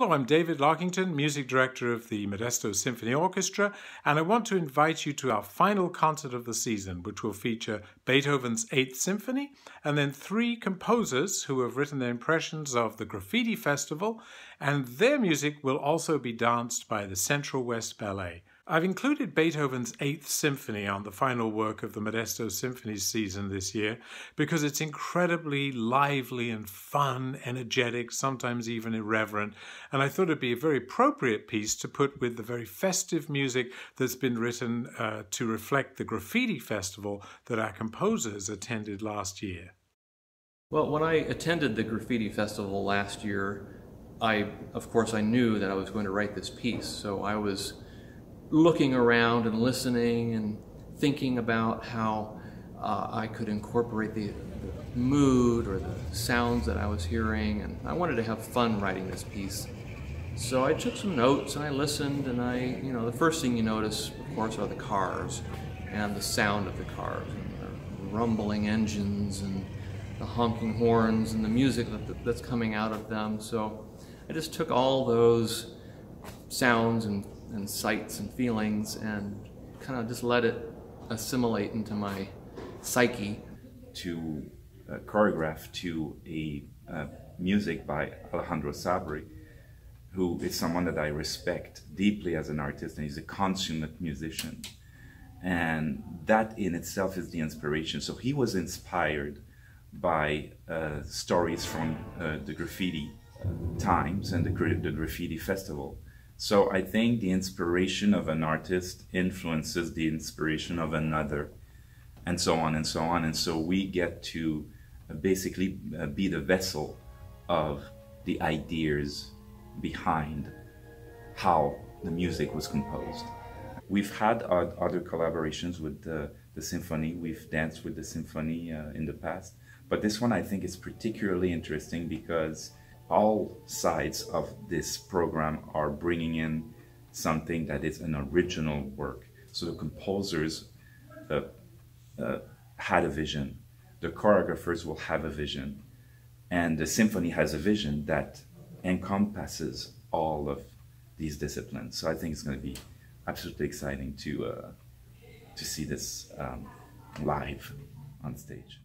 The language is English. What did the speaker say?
Hello, I'm David Larkington, Music Director of the Modesto Symphony Orchestra, and I want to invite you to our final concert of the season, which will feature Beethoven's Eighth Symphony, and then three composers who have written their impressions of the Graffiti Festival, and their music will also be danced by the Central West Ballet. I've included Beethoven's Eighth Symphony on the final work of the Modesto Symphony season this year because it's incredibly lively and fun, energetic, sometimes even irreverent, and I thought it'd be a very appropriate piece to put with the very festive music that's been written to reflect the Graffiti Festival that our composers attended last year. Well, when I attended the Graffiti Festival last year, of course, I knew that I was going to write this piece, so I was looking around and listening and thinking about how I could incorporate the mood or the sounds that I was hearing, and I wanted to have fun writing this piece. So I took some notes and I listened, and the first thing you notice, of course, are the cars and the sound of the cars and the rumbling engines and the honking horns and the music that's coming out of them. So I just took all those sounds and sights and feelings and kind of just let it assimilate into my psyche. To choreograph to a music by Alejandro Sabri, who is someone that I respect deeply as an artist, and he's a consummate musician. And that in itself is the inspiration. So he was inspired by stories from the graffiti times and the Graffiti Festival. So I think the inspiration of an artist influences the inspiration of another, and so on and so on. And so we get to basically be the vessel of the ideas behind how the music was composed. We've had other collaborations with the Symphony. We've danced with the Symphony in the past. But this one I think is particularly interesting because all sides of this program are bringing in something that is an original work. So the composers had a vision, the choreographers will have a vision, and the symphony has a vision that encompasses all of these disciplines. So I think it's going to be absolutely exciting to see this live on stage.